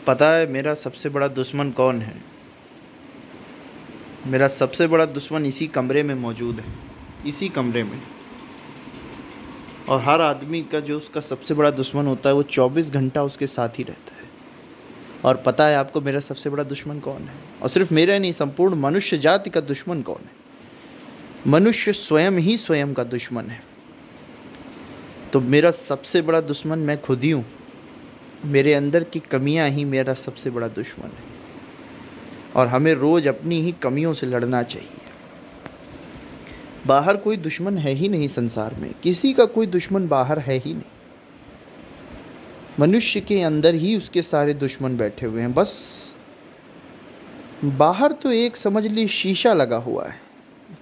पता है मेरा सबसे बड़ा दुश्मन कौन है? मेरा सबसे बड़ा दुश्मन इसी कमरे में मौजूद है, इसी कमरे में। और हर आदमी का जो उसका सबसे बड़ा दुश्मन होता है वो 24 घंटा उसके साथ ही रहता है। और पता है आपको मेरा सबसे बड़ा दुश्मन कौन है? और सिर्फ मेरा नहीं, संपूर्ण मनुष्य जाति का दुश्मन कौन है? मनुष्य स्वयं ही स्वयं का दुश्मन है। तो मेरा सबसे बड़ा दुश्मन मैं खुद ही हूँ। मेरे अंदर की कमियाँ ही मेरा सबसे बड़ा दुश्मन है। और हमें रोज़ अपनी ही कमियों से लड़ना चाहिए। बाहर कोई दुश्मन है ही नहीं संसार में, किसी का कोई दुश्मन बाहर है ही नहीं। मनुष्य के अंदर ही उसके सारे दुश्मन बैठे हुए हैं। बस बाहर तो एक समझ ली शीशा लगा हुआ है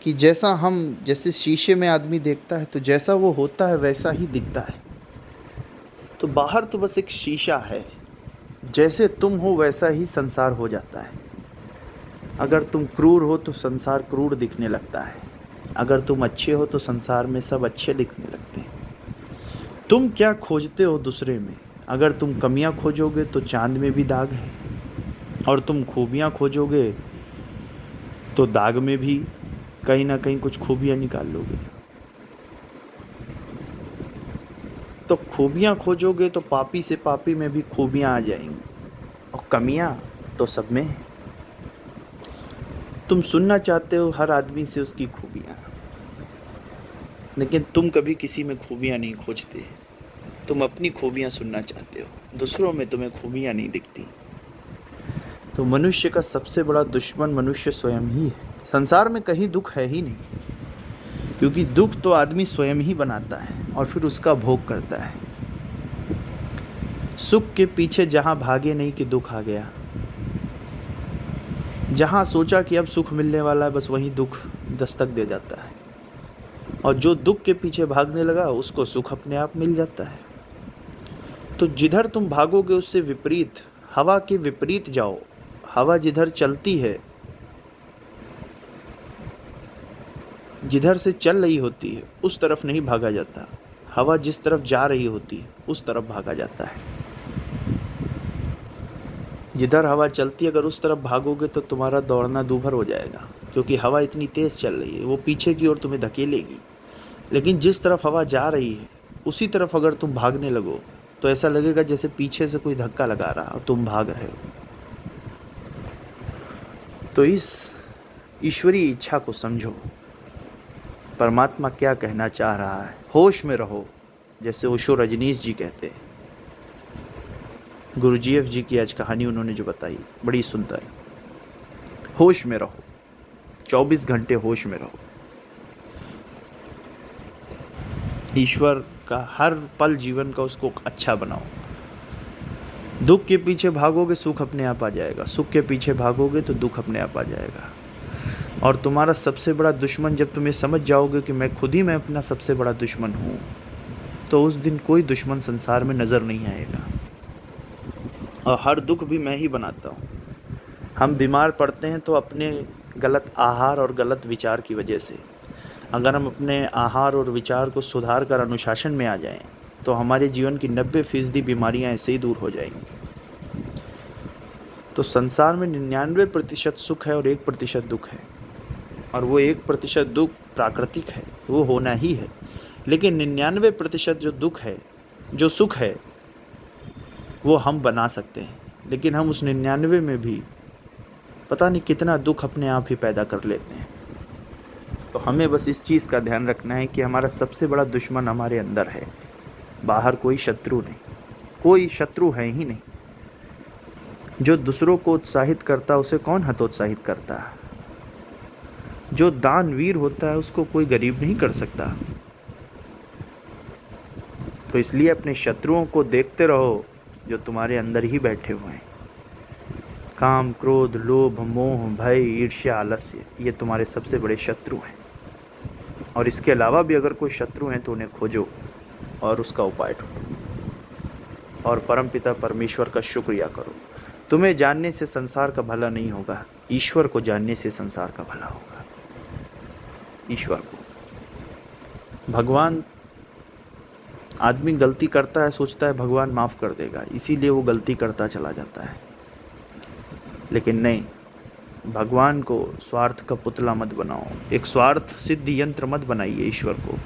कि जैसे शीशे में आदमी देखता है तो जैसा वो होता है वैसा ही दिखता है। तो बाहर तो बस एक शीशा है, जैसे तुम हो वैसा ही संसार हो जाता है। अगर तुम क्रूर हो तो संसार क्रूर दिखने लगता है, अगर तुम अच्छे हो तो संसार में सब अच्छे दिखने लगते हैं। तुम क्या खोजते हो दूसरे में? अगर तुम कमियां खोजोगे तो चांद में भी दाग है, और तुम खूबियां खोजोगे तो दाग में भी कहीं ना कहीं कुछ खूबियां निकाल लोगे। तो खूबियां खोजोगे तो पापी से पापी में भी खूबियां आ जाएंगी, और कमियां तो सब में है। तुम सुनना चाहते हो हर आदमी से उसकी खूबियां, लेकिन तुम कभी किसी में खूबियां नहीं खोजते। तुम अपनी खूबियां सुनना चाहते हो, दूसरों में तुम्हें खूबियां नहीं दिखती। तो मनुष्य का सबसे बड़ा दुश्मन मनुष्य स्वयं ही है। संसार में कहीं दुख है ही नहीं, क्योंकि दुख तो आदमी स्वयं ही बनाता है और फिर उसका भोग करता है। सुख के पीछे जहाँ भागे नहीं कि दुख आ गया, जहाँ सोचा कि अब सुख मिलने वाला है बस वहीं दुख दस्तक दे जाता है। और जो दुख के पीछे भागने लगा उसको सुख अपने आप मिल जाता है। तो जिधर तुम भागोगे उससे विपरीत, हवा के विपरीत जाओ। हवा जिधर चलती है, जिधर से चल रही होती है उस तरफ नहीं भागा जाता। हवा जिस तरफ जा रही होती है उस तरफ भागा जाता है। जिधर हवा चलती है अगर उस तरफ भागोगे तो तुम्हारा दौड़ना दूभर हो जाएगा, क्योंकि हवा इतनी तेज़ चल रही है, वो पीछे की ओर तुम्हें धकेलेगी। लेकिन जिस तरफ हवा जा रही है उसी तरफ अगर तुम भागने लगो तो ऐसा लगेगा जैसे पीछे से कोई धक्का लगा रहा और तुम भाग रहे हो। तो इस ईश्वरीय इच्छा को समझो, परमात्मा क्या कहना चाह रहा है। होश में रहो, जैसे ओशो रजनीश जी कहते हैं। गुरुजीएफ जी की आज कहानी उन्होंने जो बताई बड़ी सुंदर है। होश में रहो, 24 घंटे होश में रहो। ईश्वर का हर पल जीवन का उसको अच्छा बनाओ। दुख के पीछे भागोगे सुख अपने आप आ जाएगा, सुख के पीछे भागोगे तो दुख अपने आप आ जाएगा। और तुम्हारा सबसे बड़ा दुश्मन जब तुम ये समझ जाओगे कि मैं अपना सबसे बड़ा दुश्मन हूँ, तो उस दिन कोई दुश्मन संसार में नज़र नहीं आएगा। और हर दुख भी मैं ही बनाता हूँ। हम बीमार पड़ते हैं तो अपने गलत आहार और गलत विचार की वजह से। अगर हम अपने आहार और विचार को सुधार कर अनुशासन में आ जाएं तो हमारे जीवन की 90% बीमारियां ऐसे ही दूर हो जाएंगी। तो संसार में 99% सुख है और 1% दुख है, और वो 1% दुख प्राकृतिक है, वो होना ही है। लेकिन 99% जो दुख है, जो सुख है, वो हम बना सकते हैं। लेकिन हम उस 99 में भी पता नहीं कितना दुख अपने आप ही पैदा कर लेते हैं। तो हमें बस इस चीज़ का ध्यान रखना है कि हमारा सबसे बड़ा दुश्मन हमारे अंदर है, बाहर कोई शत्रु नहीं, कोई शत्रु है ही नहीं। जो दूसरों को उत्साहित करता है उसे कौन हतोत्साहित करता है? जो दानवीर होता है उसको कोई गरीब नहीं कर सकता। तो इसलिए अपने शत्रुओं को देखते रहो जो तुम्हारे अंदर ही बैठे हुए हैं। काम, क्रोध, लोभ, मोह, भय, ईर्ष्या, आलस्य, ये तुम्हारे सबसे बड़े शत्रु हैं। और इसके अलावा भी अगर कोई शत्रु हैं तो उन्हें खोजो और उसका उपाय ढूंढो और परमपिता परमेश्वर का शुक्रिया करो। तुम्हें जानने से संसार का भला नहीं होगा, ईश्वर को जानने से संसार का भला होगा। ईश्वर को, भगवान, आदमी गलती करता है, सोचता है भगवान माफ़ कर देगा, इसीलिए वो गलती करता चला जाता है। लेकिन नहीं, भगवान को स्वार्थ का पुतला मत बनाओ, एक स्वार्थ सिद्ध यंत्र मत बनाइए ईश्वर को।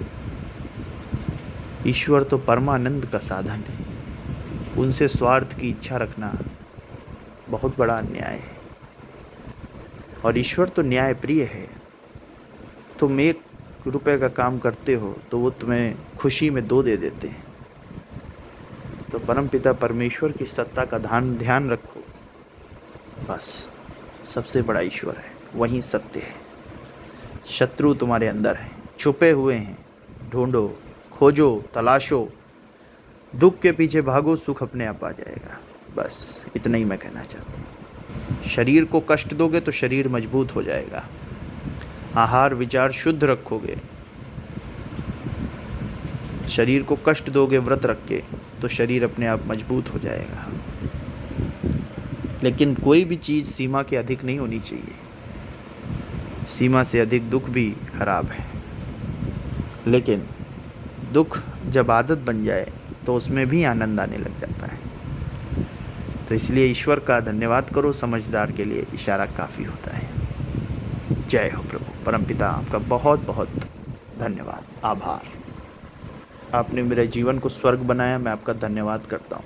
ईश्वर तो परमानंद का साधन है, उनसे स्वार्थ की इच्छा रखना बहुत बड़ा अन्याय है। और ईश्वर तो न्याय प्रिय है। तुम 1 रुपए का काम करते हो तो वो तुम्हें खुशी में 2 दे देते हैं। तो परमपिता परमेश्वर की सत्ता का ध्यान रखो, बस सबसे बड़ा ईश्वर है, वही सत्य है। शत्रु तुम्हारे अंदर है, छुपे हुए हैं, ढूंढो, खोजो, तलाशो, दुख के पीछे भागो, सुख अपने आप आ जाएगा। बस इतना ही मैं कहना चाहता हूँ। शरीर को कष्ट दोगे तो शरीर मजबूत हो जाएगा। आहार विचार शुद्ध रखोगे, शरीर को कष्ट दोगे व्रत रख के, तो शरीर अपने आप मजबूत हो जाएगा। लेकिन कोई भी चीज़ सीमा के अधिक नहीं होनी चाहिए। सीमा से अधिक दुख भी खराब है, लेकिन दुख जब आदत बन जाए तो उसमें भी आनंद आने लग जाता है। तो इसलिए ईश्वर का धन्यवाद करो, समझदार के लिए इशारा काफ़ी होता है। जय हो प्रभु। परमपिता आपका बहुत बहुत धन्यवाद, आभार। आपने मेरे जीवन को स्वर्ग बनाया, मैं आपका धन्यवाद करता हूँ।